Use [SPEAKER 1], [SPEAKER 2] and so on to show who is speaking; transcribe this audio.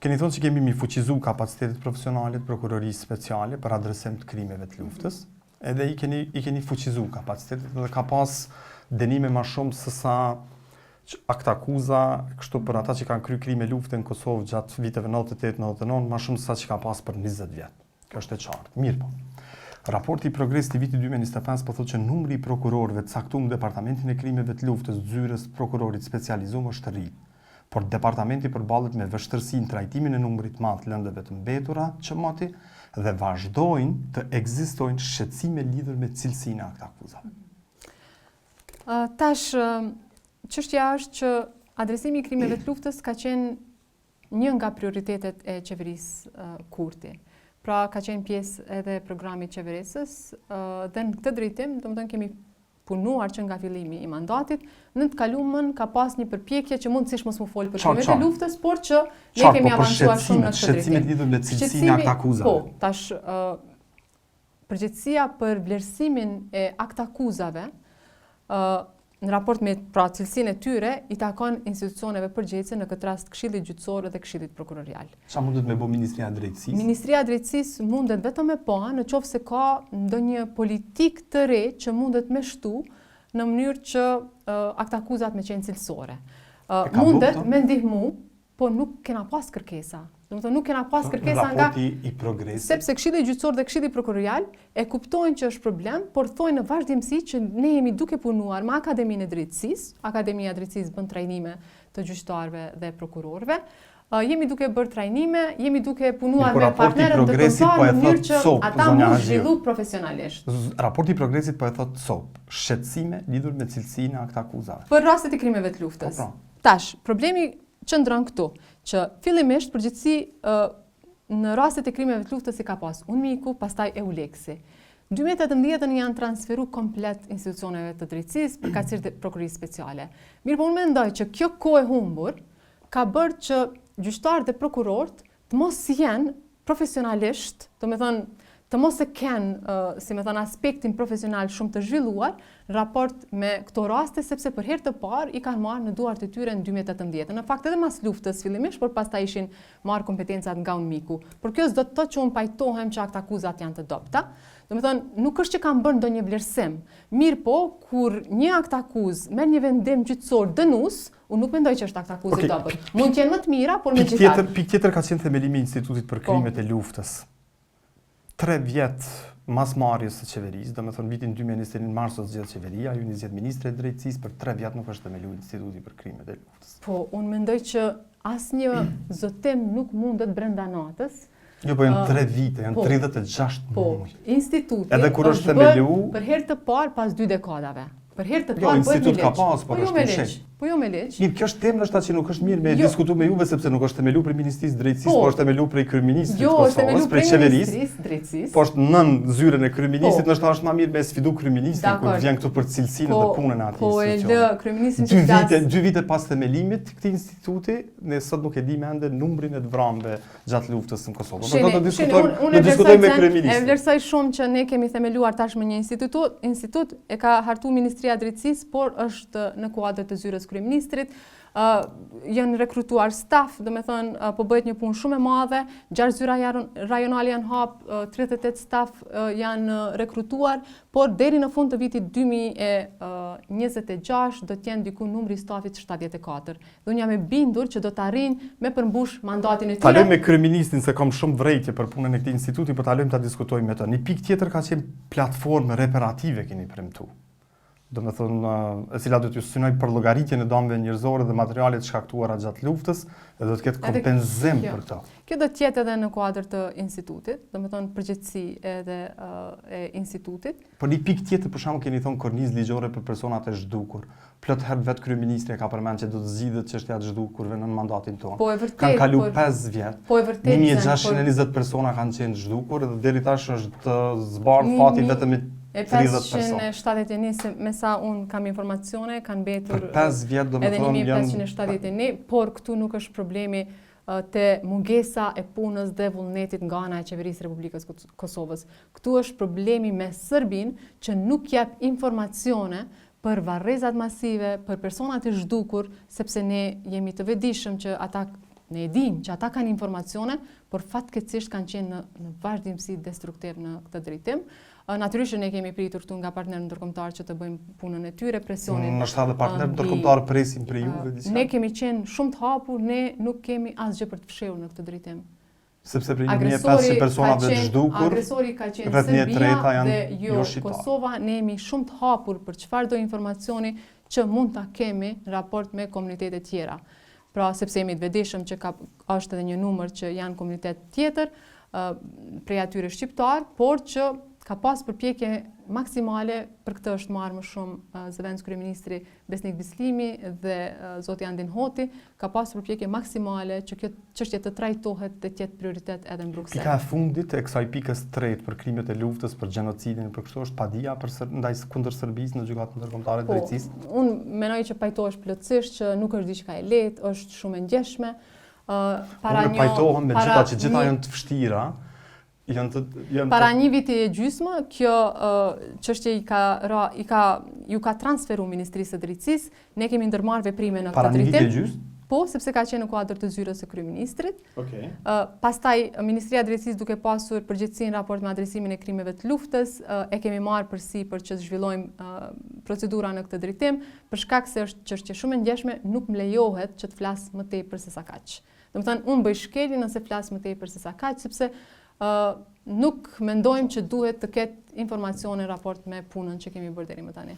[SPEAKER 1] Keni thonë që kemi mi fuqizu kapacitetet profesionalit prokurorisë speciale për adresim të krimeve të luftës, edhe i keni fuqizu kapacitetet dhe ka pas dënime ma shumë sësa akta akuza, kështu për ata që kanë kry krime lufte në Kosovë gjatë viteve 98-99, ma shumë sësa që ka pas për 20 vjetë. Kjo është e qartë. Mirë po. Raporti i progresit i vitit 2025 po thotë që numri i prokurorëve të caktuar në Departamentin e Krimeve të Luftës, zyrës prokurorit specializuar është rrit. Por departamenti përballet me vështirësi në trajtimin e numrit të madh të lëndëve të mbetura që moti dhe vazhdojnë të ekzistojnë shqetësime lidhur me cilësinë e akta akuzave.
[SPEAKER 2] Tash, çështja është që adresimi i krimeve të luftës ka qenë një nga prioritetet e qeverisë Kurti. Pra ka qenë pjesë edhe programit qeverisës dhe në këtë drejtim, domethënë kemi punuar që nga fillimi i mandatit, në të kaluamën ka pas një përpjekje që mundësisht mos më fol për krimet e luftës, por që ne kemi avancuar shumë në këtë drejtim.
[SPEAKER 1] Shqetësimet lidhur me cilësinë e akta akuzave.
[SPEAKER 2] Po, tash përgjegjësia për vlerësimin e akta akuzave në raport me cilësinë e tyre i takon institucioneve përgjegjëse, në këtë rast Këshillit Gjyqësor dhe Këshillit Prokurorial.
[SPEAKER 1] Çfarë mundet me bëj Ministria e Drejtësisë?
[SPEAKER 2] Ministria e Drejtësisë mundet vetëm me pa nëse ka ndonjë politikë të re që mundet me shtu në mënyrë që akta akuzat me qenë cilësore. Mundet me ndihmu, po nuk kena pas kërkesa. Domethënë nuk kena pas kërkesa nga
[SPEAKER 1] raporti i progresit.
[SPEAKER 2] Sepse Këshilli Gjyqësor dhe Këshilli Prokurorial e kuptojnë që është problem, por thonë në vazhdimsi që ne jemi duke punuar me Akademinë e Drejtësisë. Akademia e Drejtësisë bën trajnime të gjyqtarëve dhe prokurorëve. Jemi duke bërë trajnime, jemi duke punuar me partnerët të kontar në mënyrë që ata mund zhvillu profesionalisht.
[SPEAKER 1] Raporti i progresit po e thot SOP, shqetësime lidhur me cilësinë e akta akuzave.
[SPEAKER 2] Për rastet e krimeve të luftës. Tash, problemi qëndron këtu, që fillimisht përgjithësi në rastet e krimeve të luftës i ka pas UNMIK-u, pastaj EULEX-i. 2018 janë transferu komplet institucioneve të drejtësisë për kaqësitë e prokurorisë speciale. Mirë, po unë mendoj që kjo kohë e humbur ka bërë që gjyqtarët dhe prokurorët të mos jenë profesionalisht, domethënë të mos e kenë, si me thënë, aspektin profesional shumë të zhvilluar në raport me këto raste, sepse për herë të parë i kanë marrë në duart e tyre në 2018. Në fakt edhe mas luftës fillimisht, por pastaj ishin marrë kompetencat nga UNMIK-u. Por kjo s'do të thotë që unë pajtohem që akta akuzat janë të dobta. Domethënë, nuk është që kanë bërë ndonjë vlerësim. Mirë po, kur një akt akuz merr një vendim gjyqësor dënues, unë nuk mendoj që është akt akuz i dobët. Mund të jenë më të mira, por megjithatë.
[SPEAKER 1] Pikë tjetër ka qenë themelimi i Institutit për krimet e luftës. 3 vjet mas marrjes së qeverisë, domethënë vitin 2021 mars u zgjedh qeveria, ju një zgjedh ministri i drejtësisë, për 3 vjet nuk është themeluar Instituti për krimet e luftës.
[SPEAKER 2] Po, unë mendoj që asnjë zotim nuk mundet brenda natës.
[SPEAKER 1] Jo, po janë 3 vite, janë 36 muaj.
[SPEAKER 2] Po, instituti
[SPEAKER 1] edhe kur është themelu
[SPEAKER 2] për herë të parë pas 2 dekadave. Për herë të
[SPEAKER 1] jo,
[SPEAKER 2] parë
[SPEAKER 1] institut ka pas, por është në shek.
[SPEAKER 2] Po jo me leq.
[SPEAKER 1] Mirë, kjo është temë ndoshta që nuk është mirë me diskutu me juve sepse nuk është themeluar për Ministrisë Drejtësisë, por është themeluar për kryeministrit të Kosovës, për qeverisë
[SPEAKER 2] Drejtësisë.
[SPEAKER 1] Po është nën zyrën e kryeministrit, ndoshta është më mirë me sfidu kryeministrin kur vjen këtu për cilësinë dhe punën e atij.
[SPEAKER 2] Po e lë kryeministrin që flas.
[SPEAKER 1] 2 vite pas themelimit të këtij instituti, ne sot nuk e dimë ende numrin e të vrarëve gjatë luftës në Kosovë. Por do të diskutojmë me kryeministrin.
[SPEAKER 2] E vlerësoj shumë që ne kemi themeluar tashmë një institut e ka hartuar Ministria e Drejtësisë, por është në kuadër të zyrës kryeministrit. Janë rekrutuar staf, domethënë po bëhet një punë shumë e madhe, 6 zyra rajonale janë hap, 38 staf janë rekrutuar, por deri në fund të vitit 2026 do të jenë diku numri i stafit 74. Dhe unë jam e bindur që do të arrijnë me përmbush mandatin e tyre.
[SPEAKER 1] Talojmë me kryeministrin se kam shumë vrejtje për punën e këtij instituti, por talojmë ta diskutojmë me të. Një pikë tjetër ka qenë platformë reparative keni premtuar. Domethënë, e cila do t'ju synoj për llogaritjen e dëmeve njerëzore dhe materialet shkaktuara gjatë luftës, dhe do të ketë kompenzim për këtë.
[SPEAKER 2] Kjo do të jetë edhe në kuadër të institutit, domethënë përgjegjësi edhe e institutit.
[SPEAKER 1] Por një pikë tjetër, për shembull, keni thonë kornizë ligjore për personat e zhdukur. Plot herë vetë kryeministri ka përmendur që do të zgjidhet çështja e zhdukurve në mandatin tonë.
[SPEAKER 2] Po e vërtet.
[SPEAKER 1] Kanë kaluar 5 vjet.
[SPEAKER 2] Po e vërtet.
[SPEAKER 1] 1620 persona kanë qenë zhdukur dhe deri tash është zbarë fati vetëm
[SPEAKER 2] e 571, me sa unë kam informacione, kanë mbetur edhe 1571, por këtu nuk është problemi te mungesa e punës dhe vullnetit nga ana e qeverisë Republikës Kosovës. Këtu është problemi me Serbinë që nuk jep informacione për varrezat masive, për personat e zhdukur, sepse ne jemi të vetëdijshëm që ata ne e dim që ata kanë informacione, por fatkeqësisht kanë qenë në vazhdimsi destruktiv në këtë drejtim. Natyrisht ne kemi pritur këtu nga partnerët ndërkombëtar që të bëjmë punën e tyre, presionin.
[SPEAKER 1] Në shtatë partnerët ndërkombëtar presin për juve diçka.
[SPEAKER 2] Ne kemi qenë shumë të hapur, ne nuk kemi asgjë për të fshehur në këtë drejtim.
[SPEAKER 1] Sepse për 1500 personave të zhdukur,
[SPEAKER 2] agresori ka qenë
[SPEAKER 1] rreth 1/3 janë
[SPEAKER 2] dhe jo Kosova, ne jemi shumë të hapur për çfarëdo informacioni që mund ta kemi në raport me komunitete tjera. Pra, sepse jemi të vetëdijshëm që është edhe një numër që janë komunitet tjetër, prej atyre shqiptar, por që ka pas përpjekje maksimale, për këtë është marrë më shumë zëvendës kryeministri Besnik Bislimi dhe zoti Andin Hoti, ka pas përpjekje maksimale që kjo çështje të trajtohet dhe të jetë prioritet edhe në Bruksel.
[SPEAKER 1] Pika e fundit e kësaj pikës 3 për krimet e luftës, për gjenocidin, për kështu është padia ndaj kundër Serbisë në gjykatën ndërkombëtare të drejtësisë.
[SPEAKER 2] Unë mendoj që pajtohesh plotësisht që nuk është diçka e lehtë, është shumë e ndjeshme.
[SPEAKER 1] Unë pajtohem me gjitha që gjitha janë të vështira.
[SPEAKER 2] Para një viti e gjysmë, kjo çështje ju ka transferu Ministrisë së Drejtësisë, ne kemi ndërmarrë veprime në këtë drejtim.
[SPEAKER 1] Para një viti e gjysmë?
[SPEAKER 2] Po, sepse ka qenë në kuadër të zyrës së kryeministrit.
[SPEAKER 1] Okay.
[SPEAKER 2] Pastaj Ministria e Drejtësisë duke pasur përgjegjësinë raport me adresimin e krimeve të luftës, e kemi marrë përsipër që zhvillojmë procedura në këtë drejtim, për shkak se është çështje shumë e ndjeshme, nuk më lejohet që të flas më tepër se sa kaq. Domethënë, unë bëj shkelje nëse flas më tepër se sa kaq, sepse nuk mendojmë që duhet të ketë informacione raport me punën që kemi bërë deri më tani.